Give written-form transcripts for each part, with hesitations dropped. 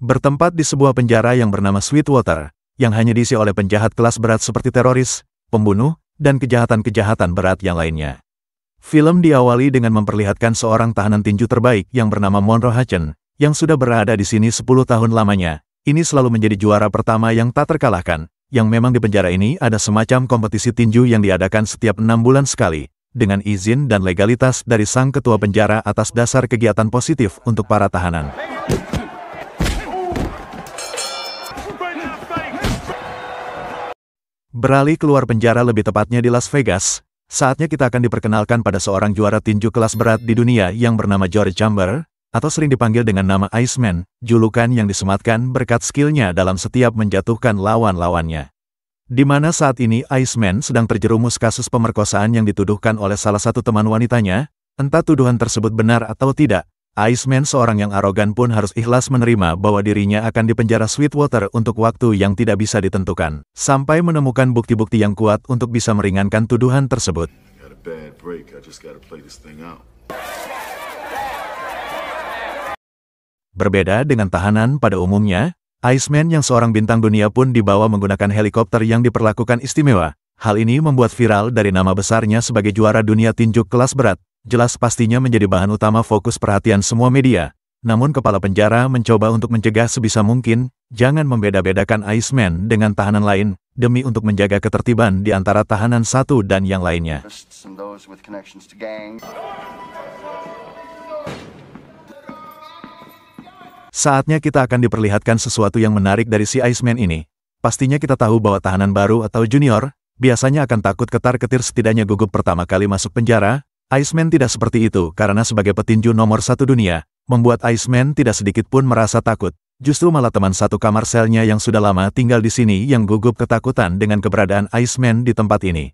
Bertempat di sebuah penjara yang bernama Sweetwater, yang hanya diisi oleh penjahat kelas berat seperti teroris, pembunuh, dan kejahatan-kejahatan berat yang lainnya. Film diawali dengan memperlihatkan seorang tahanan tinju terbaik yang bernama Monroe Hutchins, yang sudah berada di sini 10 tahun lamanya. Ini selalu menjadi juara pertama yang tak terkalahkan, yang memang di penjara ini ada semacam kompetisi tinju yang diadakan setiap 6 bulan sekali, dengan izin dan legalitas dari sang ketua penjara atas dasar kegiatan positif untuk para tahanan. Beralih keluar penjara, lebih tepatnya di Las Vegas, saatnya kita akan diperkenalkan pada seorang juara tinju kelas berat di dunia yang bernama George Chambers, atau sering dipanggil dengan nama Iceman, julukan yang disematkan berkat skillnya dalam setiap menjatuhkan lawan-lawannya. Di mana saat ini Iceman sedang terjerumus kasus pemerkosaan yang dituduhkan oleh salah satu teman wanitanya, entah tuduhan tersebut benar atau tidak. Iceman, seorang yang arogan, pun harus ikhlas menerima bahwa dirinya akan dipenjara Sweetwater untuk waktu yang tidak bisa ditentukan, sampai menemukan bukti-bukti yang kuat untuk bisa meringankan tuduhan tersebut. Berbeda dengan tahanan pada umumnya, Iceman yang seorang bintang dunia pun dibawa menggunakan helikopter yang diperlakukan istimewa. Hal ini membuat viral dari nama besarnya sebagai juara dunia tinju kelas berat. Jelas pastinya menjadi bahan utama fokus perhatian semua media. Namun kepala penjara mencoba untuk mencegah sebisa mungkin, jangan membeda-bedakan Iceman dengan tahanan lain, demi untuk menjaga ketertiban di antara tahanan satu dan yang lainnya. Saatnya kita akan diperlihatkan sesuatu yang menarik dari si Iceman ini. Pastinya kita tahu bahwa tahanan baru atau junior, biasanya akan takut ketar-ketir setidaknya gugup pertama kali masuk penjara. Iceman tidak seperti itu, karena sebagai petinju nomor 1 dunia, membuat Iceman tidak sedikit pun merasa takut. Justru malah teman satu kamar selnya yang sudah lama tinggal di sini yang gugup ketakutan dengan keberadaan Iceman di tempat ini.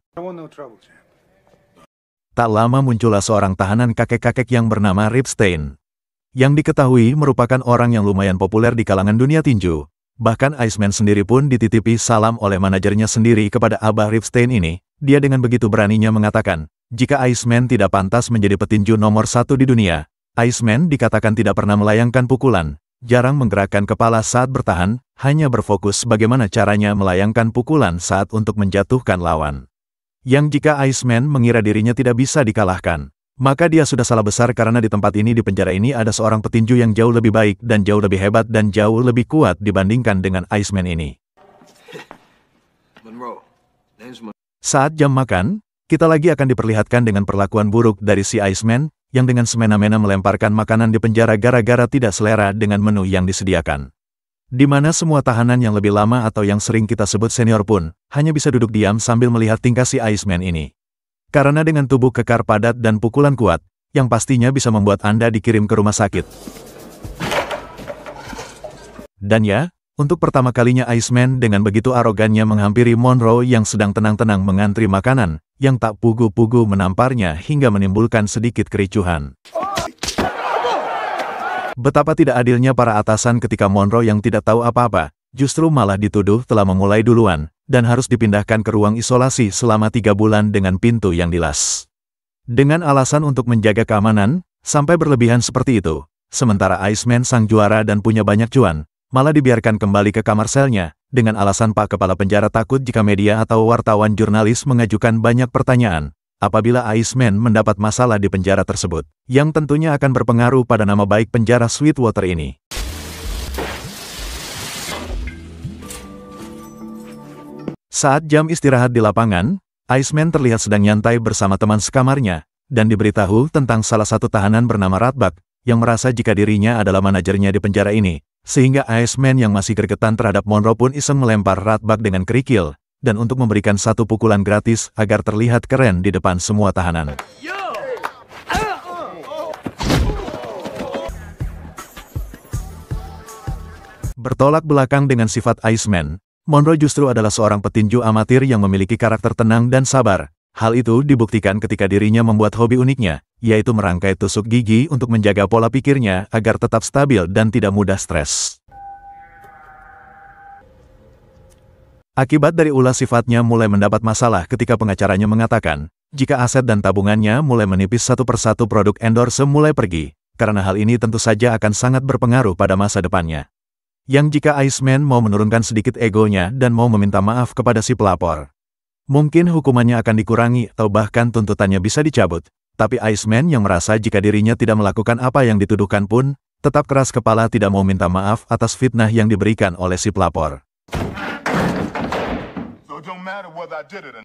Tak lama muncullah seorang tahanan kakek-kakek yang bernama Rip Stein, yang diketahui merupakan orang yang lumayan populer di kalangan dunia tinju. Bahkan Iceman sendiri pun dititipi salam oleh manajernya sendiri kepada Abah Rip Stein ini. Dia dengan begitu beraninya mengatakan, jika Iceman tidak pantas menjadi petinju nomor 1 di dunia. Iceman dikatakan tidak pernah melayangkan pukulan, jarang menggerakkan kepala saat bertahan, hanya berfokus bagaimana caranya melayangkan pukulan saat untuk menjatuhkan lawan. Yang jika Iceman mengira dirinya tidak bisa dikalahkan, maka dia sudah salah besar, karena di tempat ini, di penjara ini, ada seorang petinju yang jauh lebih baik dan jauh lebih hebat dan jauh lebih kuat dibandingkan dengan Iceman ini. Saat jam makan, kita lagi akan diperlihatkan dengan perlakuan buruk dari si Iceman, yang dengan semena-mena melemparkan makanan di penjara gara-gara tidak selera dengan menu yang disediakan. Di mana semua tahanan yang lebih lama atau yang sering kita sebut senior pun, hanya bisa duduk diam sambil melihat tingkah si Iceman ini. Karena dengan tubuh kekar padat dan pukulan kuat, yang pastinya bisa membuat Anda dikirim ke rumah sakit. Dan ya, untuk pertama kalinya Iceman dengan begitu arogannya menghampiri Monroe yang sedang tenang-tenang mengantri makanan, yang tak pugu-pugu menamparnya hingga menimbulkan sedikit kericuhan. Betapa tidak adilnya para atasan ketika Monroe yang tidak tahu apa-apa, justru malah dituduh telah memulai duluan, dan harus dipindahkan ke ruang isolasi selama 3 bulan dengan pintu yang dilas. Dengan alasan untuk menjaga keamanan, sampai berlebihan seperti itu. Sementara Iceman sang juara dan punya banyak cuan, malah dibiarkan kembali ke kamar selnya, dengan alasan Pak Kepala Penjara takut jika media atau wartawan jurnalis mengajukan banyak pertanyaan, apabila Iceman mendapat masalah di penjara tersebut, yang tentunya akan berpengaruh pada nama baik penjara Sweetwater ini. Saat jam istirahat di lapangan, Iceman terlihat sedang nyantai bersama teman sekamarnya, dan diberitahu tentang salah satu tahanan bernama Ratbag, yang merasa jika dirinya adalah manajernya di penjara ini. Sehingga Iceman yang masih gregetan terhadap Monroe pun iseng melempar Ratbag dengan kerikil, dan untuk memberikan satu pukulan gratis agar terlihat keren di depan semua tahanan. Bertolak belakang dengan sifat Iceman, Monroe justru adalah seorang petinju amatir yang memiliki karakter tenang dan sabar. Hal itu dibuktikan ketika dirinya membuat hobi uniknya, yaitu merangkai tusuk gigi untuk menjaga pola pikirnya agar tetap stabil dan tidak mudah stres. Akibat dari ulah sifatnya mulai mendapat masalah ketika pengacaranya mengatakan, jika aset dan tabungannya mulai menipis satu persatu, produk endorse mulai pergi, karena hal ini tentu saja akan sangat berpengaruh pada masa depannya. Yang jika Iceman mau menurunkan sedikit egonya dan mau meminta maaf kepada si pelapor, mungkin hukumannya akan dikurangi atau bahkan tuntutannya bisa dicabut. Tapi Iceman yang merasa jika dirinya tidak melakukan apa yang dituduhkan pun, tetap keras kepala tidak mau minta maaf atas fitnah yang diberikan oleh si pelapor.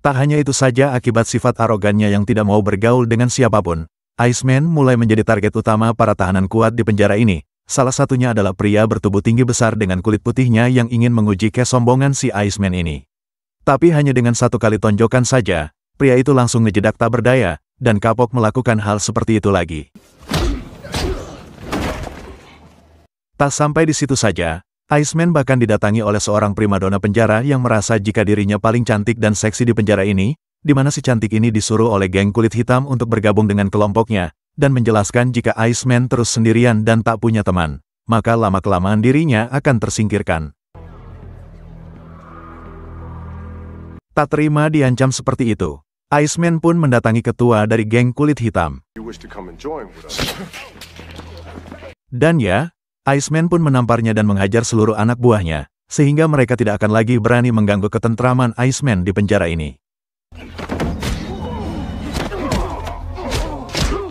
Tak hanya itu saja, akibat sifat arogannya yang tidak mau bergaul dengan siapapun, Iceman mulai menjadi target utama para tahanan kuat di penjara ini. Salah satunya adalah pria bertubuh tinggi besar dengan kulit putihnya yang ingin menguji kesombongan si Iceman ini. Tapi hanya dengan satu kali tonjokan saja, pria itu langsung ngejedak tak berdaya, dan kapok melakukan hal seperti itu lagi. Tak sampai di situ saja, Iceman bahkan didatangi oleh seorang primadona penjara yang merasa jika dirinya paling cantik dan seksi di penjara ini, di mana si cantik ini disuruh oleh geng kulit hitam untuk bergabung dengan kelompoknya, dan menjelaskan jika Iceman terus sendirian dan tak punya teman, maka lama-kelamaan dirinya akan tersingkirkan. Tak terima diancam seperti itu, Iceman pun mendatangi ketua dari geng kulit hitam. Dan ya, Iceman pun menamparnya dan menghajar seluruh anak buahnya, sehingga mereka tidak akan lagi berani mengganggu ketentraman Iceman di penjara ini.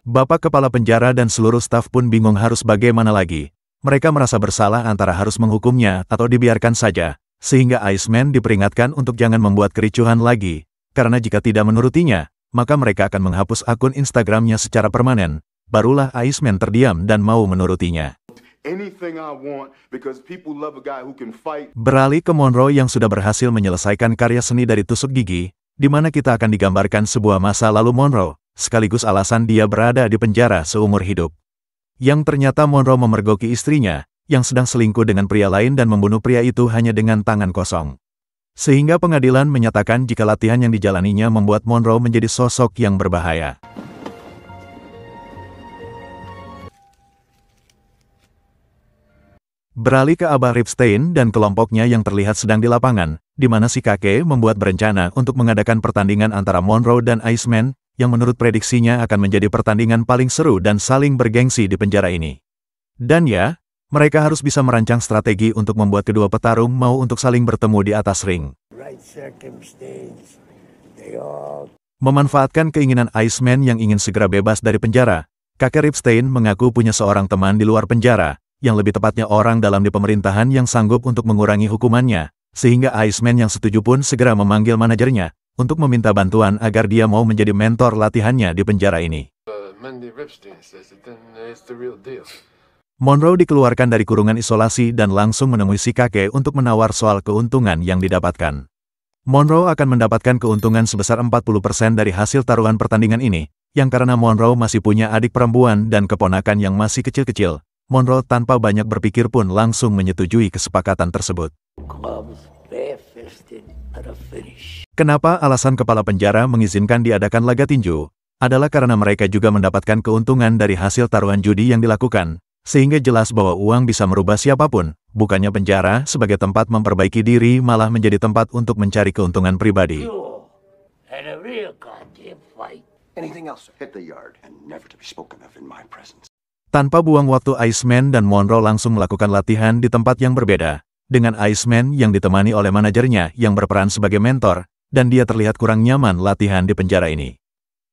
Bapak kepala penjara dan seluruh staf pun bingung harus bagaimana lagi. Mereka merasa bersalah antara harus menghukumnya atau dibiarkan saja, sehingga Iceman diperingatkan untuk jangan membuat kericuhan lagi, karena jika tidak menurutinya, maka mereka akan menghapus akun Instagramnya secara permanen. Barulah Iceman terdiam dan mau menurutinya. Beralih ke Monroe yang sudah berhasil menyelesaikan karya seni dari tusuk gigi, di mana kita akan digambarkan sebuah masa lalu Monroe, sekaligus alasan dia berada di penjara seumur hidup. Yang ternyata Monroe memergoki istrinya, yang sedang selingkuh dengan pria lain dan membunuh pria itu hanya dengan tangan kosong. Sehingga pengadilan menyatakan jika latihan yang dijalaninya membuat Monroe menjadi sosok yang berbahaya. Beralih ke Abah Ripstein dan kelompoknya yang terlihat sedang di lapangan, di mana si kakek membuat berencana untuk mengadakan pertandingan antara Monroe dan Iceman, yang menurut prediksinya akan menjadi pertandingan paling seru dan saling bergengsi di penjara ini. Dan ya, mereka harus bisa merancang strategi untuk membuat kedua petarung mau untuk saling bertemu di atas ring. Memanfaatkan keinginan Iceman yang ingin segera bebas dari penjara, kakek Ripstein mengaku punya seorang teman di luar penjara, yang lebih tepatnya orang dalam di pemerintahan yang sanggup untuk mengurangi hukumannya, sehingga Iceman yang setuju pun segera memanggil manajernya untuk meminta bantuan agar dia mau menjadi mentor latihannya di penjara ini. Monroe dikeluarkan dari kurungan isolasi dan langsung menemui si kakek untuk menawar soal keuntungan yang didapatkan. Monroe akan mendapatkan keuntungan sebesar 40% dari hasil taruhan pertandingan ini, yang karena Monroe masih punya adik perempuan dan keponakan yang masih kecil-kecil, Monroe tanpa banyak berpikir pun langsung menyetujui kesepakatan tersebut. Kenapa alasan kepala penjara mengizinkan diadakan laga tinju? Adalah karena mereka juga mendapatkan keuntungan dari hasil taruhan judi yang dilakukan, sehingga jelas bahwa uang bisa merubah siapapun, bukannya penjara sebagai tempat memperbaiki diri malah menjadi tempat untuk mencari keuntungan pribadi. Tanpa buang waktu, Iceman dan Monroe langsung melakukan latihan di tempat yang berbeda, dengan Iceman yang ditemani oleh manajernya yang berperan sebagai mentor, dan dia terlihat kurang nyaman latihan di penjara ini.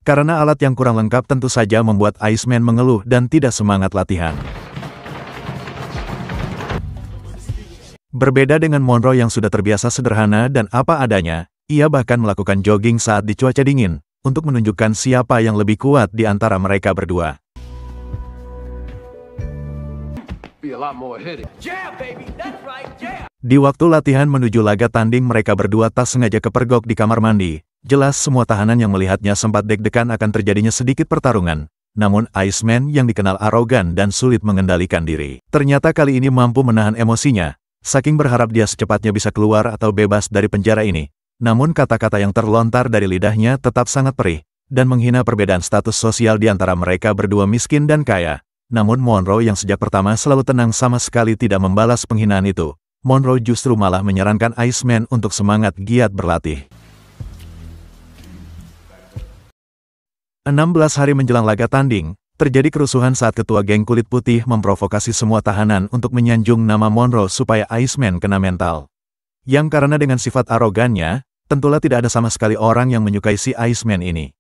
Karena alat yang kurang lengkap tentu saja membuat Iceman mengeluh dan tidak semangat latihan. Berbeda dengan Monroe yang sudah terbiasa sederhana dan apa adanya, ia bahkan melakukan jogging saat di cuaca dingin, untuk menunjukkan siapa yang lebih kuat di antara mereka berdua. Di waktu latihan menuju laga tanding, mereka berdua tak sengaja kepergok di kamar mandi. Jelas semua tahanan yang melihatnya sempat deg-degan akan terjadinya sedikit pertarungan. Namun Iceman yang dikenal arogan dan sulit mengendalikan diri, ternyata kali ini mampu menahan emosinya, saking berharap dia secepatnya bisa keluar atau bebas dari penjara ini. Namun kata-kata yang terlontar dari lidahnya tetap sangat perih, dan menghina perbedaan status sosial di antara mereka berdua miskin dan kaya. Namun Monroe yang sejak pertama selalu tenang sama sekali tidak membalas penghinaan itu. Monroe justru malah menyarankan Iceman untuk semangat giat berlatih. 16 hari menjelang laga tanding, Terjadi kerusuhan saat ketua geng kulit putih memprovokasi semua tahanan untuk menyanjung nama Monroe supaya Iceman kena mental. Yang karena dengan sifat arogannya, tentulah tidak ada sama sekali orang yang menyukai si Iceman ini.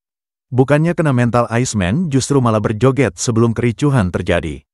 Bukannya kena mental Iceman justru malah berjoget sebelum kericuhan terjadi.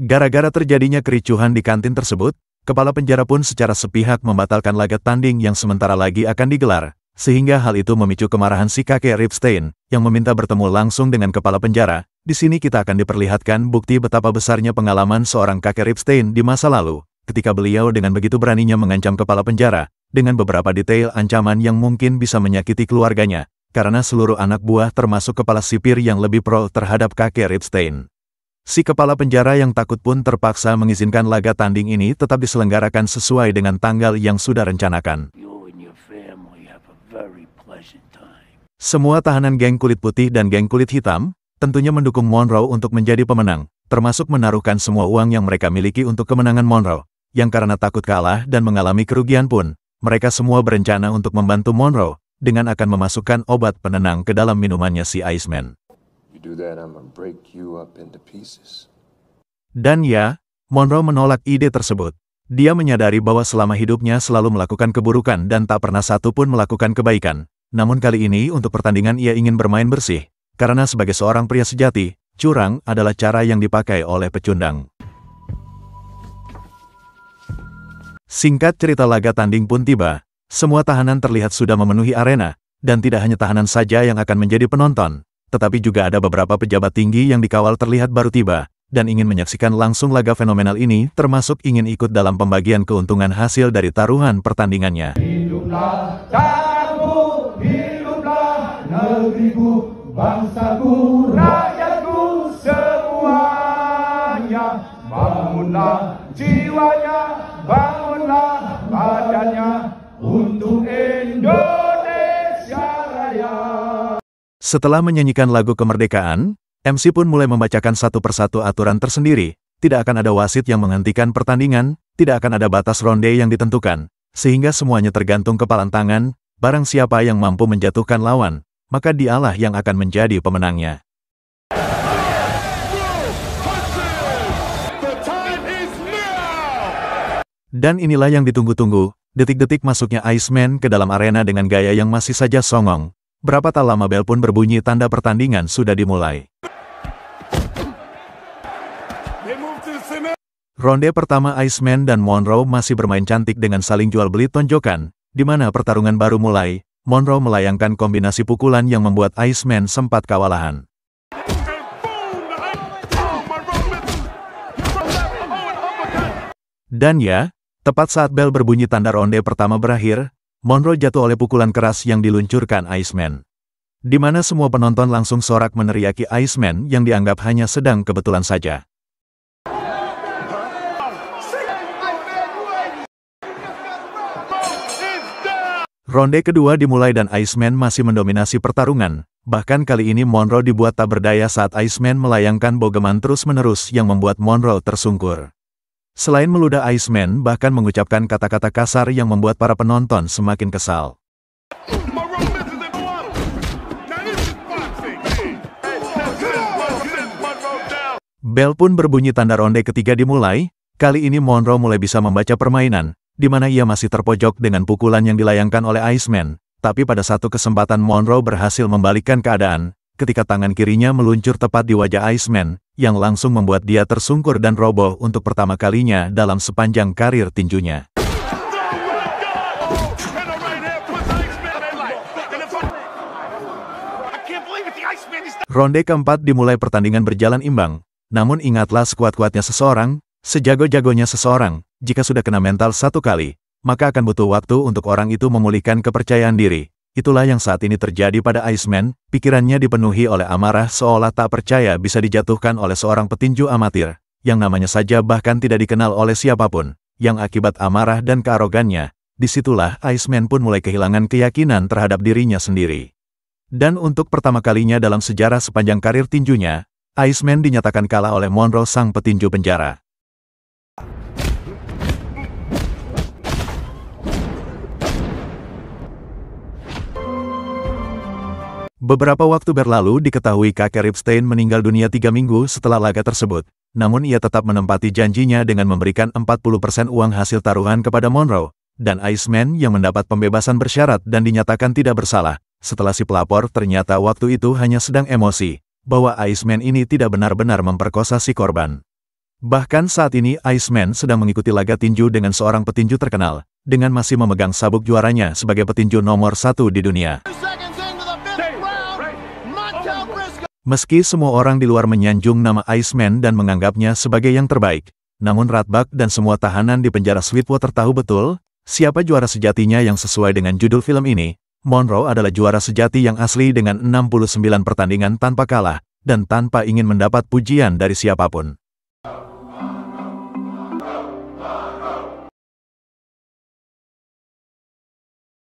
Gara-gara terjadinya kericuhan di kantin tersebut, kepala penjara pun secara sepihak membatalkan laga tanding yang sementara lagi akan digelar, sehingga hal itu memicu kemarahan si kakek Ripstein, yang meminta bertemu langsung dengan kepala penjara. Di sini kita akan diperlihatkan bukti betapa besarnya pengalaman seorang kakek Ripstein di masa lalu, ketika beliau dengan begitu beraninya mengancam kepala penjara, dengan beberapa detail ancaman yang mungkin bisa menyakiti keluarganya, karena seluruh anak buah termasuk kepala sipir yang lebih pro terhadap kakek Ripstein. Si kepala penjara yang takut pun terpaksa mengizinkan laga tanding ini tetap diselenggarakan sesuai dengan tanggal yang sudah rencanakan. Semua tahanan geng kulit putih dan geng kulit hitam tentunya mendukung Monroe untuk menjadi pemenang, termasuk menaruhkan semua uang yang mereka miliki untuk kemenangan Monroe, yang karena takut kalah dan mengalami kerugian pun, mereka semua berencana untuk membantu Monroe dengan akan memasukkan obat penenang ke dalam minumannya si Iceman. Dan ya, Monroe menolak ide tersebut. Dia menyadari bahwa selama hidupnya selalu melakukan keburukan dan tak pernah satu pun melakukan kebaikan. Namun kali ini untuk pertandingan ia ingin bermain bersih, karena sebagai seorang pria sejati, curang adalah cara yang dipakai oleh pecundang. Singkat cerita, laga tanding pun tiba. Semua tahanan terlihat sudah memenuhi arena, dan tidak hanya tahanan saja yang akan menjadi penonton, tetapi juga ada beberapa pejabat tinggi yang dikawal terlihat baru tiba, dan ingin menyaksikan langsung laga fenomenal ini, termasuk ingin ikut dalam pembagian keuntungan hasil dari taruhan pertandingannya. Hiduplah tanahku, hiduplah negeriku, bangsaku, rakyatku semuanya. Bangunlah jiwanya, bangunlah badannya, untuk Indonesia Raya. Setelah menyanyikan lagu kemerdekaan, MC pun mulai membacakan satu persatu aturan tersendiri. Tidak akan ada wasit yang menghentikan pertandingan, tidak akan ada batas ronde yang ditentukan, sehingga semuanya tergantung kepalan tangan. Barang siapa yang mampu menjatuhkan lawan, maka dialah yang akan menjadi pemenangnya. Dan inilah yang ditunggu-tunggu, detik-detik masuknya Iceman ke dalam arena dengan gaya yang masih saja songong. Berapa tak lama bel pun berbunyi tanda pertandingan sudah dimulai. Ronde pertama Iceman dan Monroe masih bermain cantik dengan saling jual beli tonjokan, di mana pertarungan baru mulai. Monroe melayangkan kombinasi pukulan yang membuat Iceman sempat kewalahan. Dan ya, tepat saat bel berbunyi tanda ronde pertama berakhir, Monroe jatuh oleh pukulan keras yang diluncurkan Iceman. Di mana semua penonton langsung sorak meneriaki Iceman yang dianggap hanya sedang kebetulan saja. Ronde kedua dimulai dan Iceman masih mendominasi pertarungan. Bahkan kali ini Monroe dibuat tak berdaya saat Iceman melayangkan bogeman terus-menerus yang membuat Monroe tersungkur. Selain meludah, Iceman bahkan mengucapkan kata-kata kasar yang membuat para penonton semakin kesal. Bel pun berbunyi tanda ronde ketiga dimulai. Kali ini Monroe mulai bisa membaca permainan, di mana ia masih terpojok dengan pukulan yang dilayangkan oleh Iceman. Tapi pada satu kesempatan Monroe berhasil membalikkan keadaan, ketika tangan kirinya meluncur tepat di wajah Iceman, yang langsung membuat dia tersungkur dan roboh untuk pertama kalinya dalam sepanjang karir tinjunya. Ronde keempat dimulai, pertandingan berjalan imbang. Namun ingatlah, sekuat-kuatnya seseorang, sejago-jagonya seseorang, jika sudah kena mental satu kali, maka akan butuh waktu untuk orang itu memulihkan kepercayaan diri. Itulah yang saat ini terjadi pada Iceman. Pikirannya dipenuhi oleh amarah, seolah tak percaya bisa dijatuhkan oleh seorang petinju amatir, yang namanya saja bahkan tidak dikenal oleh siapapun, yang akibat amarah dan kearogannya. Disitulah Iceman pun mulai kehilangan keyakinan terhadap dirinya sendiri. Dan untuk pertama kalinya dalam sejarah sepanjang karir tinjunya, Iceman dinyatakan kalah oleh Monroe, sang petinju penjara. Beberapa waktu berlalu diketahui kakek Ripstein meninggal dunia 3 minggu setelah laga tersebut, namun ia tetap menempati janjinya dengan memberikan 40% uang hasil taruhan kepada Monroe, dan Iceman yang mendapat pembebasan bersyarat dan dinyatakan tidak bersalah, setelah si pelapor ternyata waktu itu hanya sedang emosi, bahwa Iceman ini tidak benar-benar memperkosa si korban. Bahkan saat ini Iceman sedang mengikuti laga tinju dengan seorang petinju terkenal, dengan masih memegang sabuk juaranya sebagai petinju nomor 1 di dunia. Meski semua orang di luar menyanjung nama Iceman dan menganggapnya sebagai yang terbaik, namun Ratbag dan semua tahanan di penjara Sweetwater tahu betul, siapa juara sejatinya yang sesuai dengan judul film ini. Monroe adalah juara sejati yang asli dengan 69 pertandingan tanpa kalah, dan tanpa ingin mendapat pujian dari siapapun.